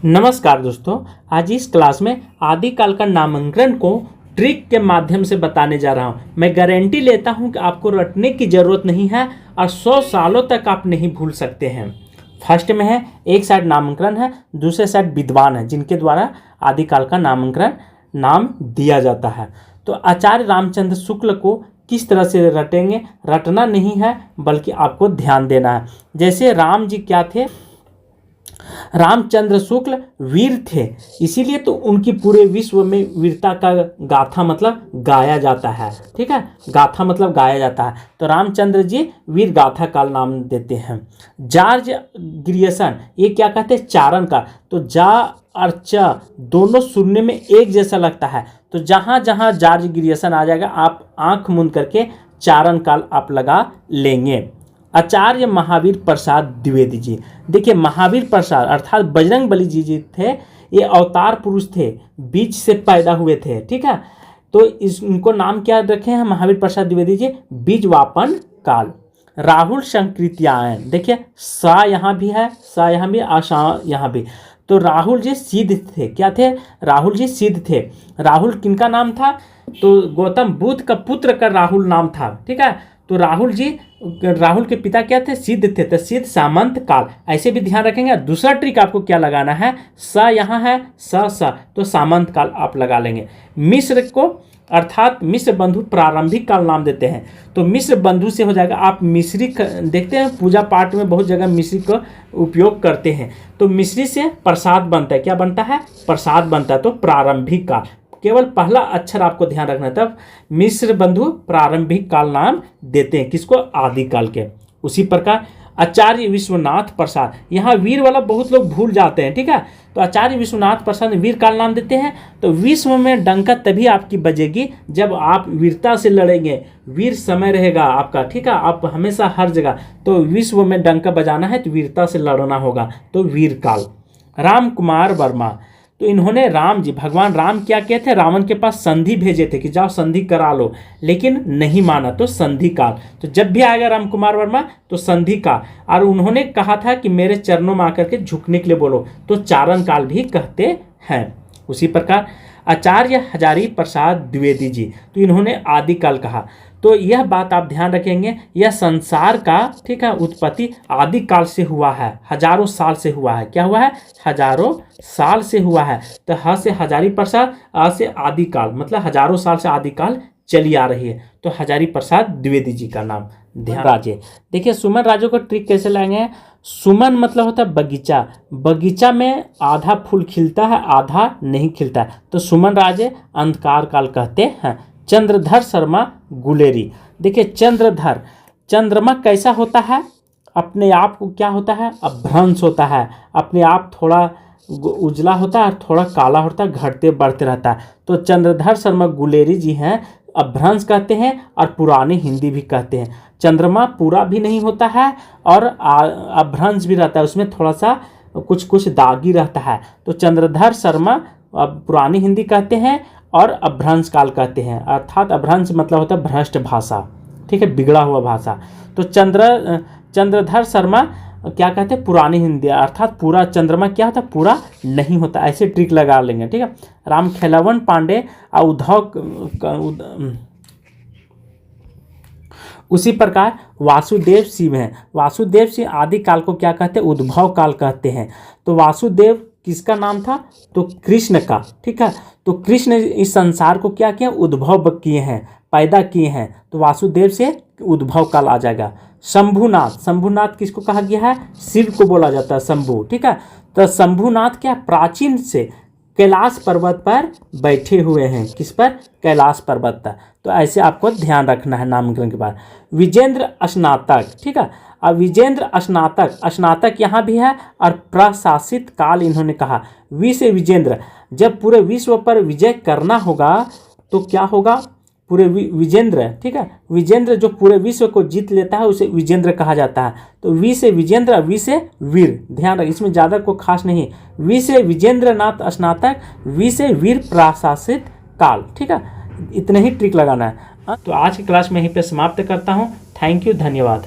नमस्कार दोस्तों, आज इस क्लास में आदिकाल का नामकरण को ट्रिक के माध्यम से बताने जा रहा हूं। मैं गारंटी लेता हूं कि आपको रटने की ज़रूरत नहीं है और 100 सालों तक आप नहीं भूल सकते हैं। फर्स्ट में है, एक साइड नामकरण है, दूसरे साइड विद्वान है जिनके द्वारा आदिकाल का नामकरण नाम दिया जाता है। तो आचार्य रामचंद्र शुक्ल को किस तरह से रटेंगे, रटना नहीं है बल्कि आपको ध्यान देना है। जैसे राम जी क्या थे, रामचंद्र शुक्ल वीर थे, इसीलिए तो उनकी पूरे विश्व में वीरता का गाथा मतलब गाया जाता है। ठीक है, गाथा मतलब गाया जाता है। तो रामचंद्र जी वीर गाथा का नाम देते हैं। जॉर्ज ग्रियर्सन, ये क्या कहते हैं, चारण का। तो जा और च दोनों सुनने में एक जैसा लगता है, तो जहाँ जहाँ जॉर्ज ग्रियर्सन आ जाएगा आप आंख मूंद करके चारण काल आप लगा लेंगे। आचार्य महावीर प्रसाद द्विवेदी जी, देखिए महावीर प्रसाद अर्थात बजरंग बली जी थे, ये अवतार पुरुष थे, बीज से पैदा हुए थे। ठीक है, तो इनको नाम क्या रखे हैं महावीर प्रसाद द्विवेदी जी, बीज वापन काल। राहुल संकृत्यायन, देखिए सा यहाँ भी है, सा यहाँ भी, आशा यहाँ भी। तो राहुल जी सिद्ध थे, क्या थे, राहुल जी सिद्ध थे। राहुल किनका नाम था, तो गौतम बुद्ध का पुत्र का राहुल नाम था। ठीक है, तो राहुल के पिता क्या थे, सिद्ध थे, तो सिद्ध सामंत काल, ऐसे भी ध्यान रखेंगे। दूसरा ट्रिक आपको क्या लगाना है, स यहाँ है, स तो सामंत काल आप लगा लेंगे। मिस्र को अर्थात मिस्र बंधु प्रारंभिक काल नाम देते हैं, तो मिस्र बंधु से हो जाएगा। आप मिस्री देखते हैं पूजा पाठ में बहुत जगह मिस्री का उपयोग करते हैं, तो मिस्री से प्रसाद बनता है, क्या बनता है, प्रसाद बनता है। तो प्रारंभिक काल, केवल पहला अक्षर आपको ध्यान रखना है, तब मिस्र बंधु प्रारंभिक काल नाम देते हैं किसको, आदिकाल के। उसी प्रकार आचार्य विश्वनाथ प्रसाद, यहाँ वीर वाला बहुत लोग भूल जाते हैं। ठीक है, तो आचार्य विश्वनाथ प्रसाद वीर काल नाम देते हैं। तो विश्व में डंका तभी आपकी बजेगी जब आप वीरता से लड़ेंगे, वीर समय रहेगा आपका। ठीक है, आप हमेशा हर जगह, तो विश्व में डंका बजाना है तो वीरता से लड़ना होगा, तो वीर काल। राम कुमार वर्मा, तो इन्होंने राम जी, भगवान राम क्या कहते थे, रावण के पास संधि भेजे थे कि जाओ संधि करा लो, लेकिन नहीं माना, तो संधि काल। तो जब भी आएगा राम कुमार वर्मा तो संधि काल। और उन्होंने कहा था कि मेरे चरणों में आकर के झुकने के लिए बोलो, तो चारण काल भी कहते हैं। उसी प्रकार आचार्य हजारी प्रसाद द्विवेदी जी, तो इन्होंने आदिकाल कहा। तो यह बात आप ध्यान रखेंगे, यह संसार का, ठीक है, उत्पत्ति आदिकाल से हुआ है, हजारों साल से हुआ है। क्या हुआ है, हजारों साल से हुआ है। तो ह से हजारी प्रसाद, आ से आदिकाल, मतलब हजारों साल से आदिकाल चली आ रही है। तो हजारी प्रसाद द्विवेदी जी का नाम। ध्यान राजे, देखिए सुमन राजों को ट्रिक कैसे लाएंगे। सुमन मतलब होता है बगीचा, बगीचा में आधा फूल खिलता है आधा नहीं खिलता है, तो सुमन राजे अंधकार काल कहते हैं। चंद्रधर शर्मा गुलेरी, देखिए चंद्रधर, चंद्रमा कैसा होता है, अपने आप को क्या होता है, अभ्रंश होता है, अपने आप थोड़ा उजला होता है और थोड़ा काला होता है, घटते बढ़ते रहता है। तो चंद्रधर शर्मा गुलेरी जी हैं, अभ्रंश कहते हैं और पुरानी हिंदी भी कहते हैं। चंद्रमा पूरा भी नहीं होता है और अभ्रंश भी रहता है, उसमें थोड़ा सा कुछ कुछ दागी रहता है। तो चंद्रधर शर्मा पुरानी हिंदी कहते हैं और अभ्रंश काल कहते हैं, अर्थात अभ्रंश मतलब होता है भ्रष्ट भाषा, ठीक है, बिगड़ा हुआ भाषा। तो चंद्रधर शर्मा क्या कहते हैं, पुरानी हिंदी, अर्थात पूरा चंद्रमा क्या होता है, पूरा नहीं होता। ऐसे ट्रिक लगा लेंगे। ठीक है, राम खेलावन पांडे और उद्धव, उसी प्रकार वासुदेव सिंह हैं। वासुदेव सिंह आदिकाल को क्या कहते हैं, उद्भव काल कहते हैं। तो वासुदेव किसका नाम था, तो कृष्ण का। ठीक है, तो कृष्ण इस संसार को क्या किया, उद्भव किए हैं, पैदा किए हैं, तो वासुदेव से उद्भव काल आ जाएगा। शंभुनाथ, शंभुनाथ किसको कहा गया है, शिव को बोला जाता है शंभु। ठीक है, तो शंभुनाथ क्या, प्राचीन से कैलाश पर्वत पर बैठे हुए हैं, किस पर, कैलाश पर्वत पर। तो ऐसे आपको ध्यान रखना है नामकरण के बाद। विजेंद्र स्नातक, ठीक है, अब विजेंद्र स्नातक, स्नातक यहाँ भी है और प्रशासित काल इन्होंने कहा। वि से विजेंद्र, जब पूरे विश्व पर विजय करना होगा तो क्या होगा, पूरे विजेंद्र, ठीक है, विजेंद्र जो पूरे विश्व को जीत लेता है उसे विजेंद्र कहा जाता है। तो वी से विजेंद्र, वी से वीर, ध्यान रख, इसमें ज़्यादा को खास नहीं। वी से विजेंद्र नाथ स्नातक, वी से वीर प्रशासित काल। ठीक है, इतने ही ट्रिक लगाना है। तो आज की क्लास में यहीं पे समाप्त करता हूँ। थैंक यू, धन्यवाद।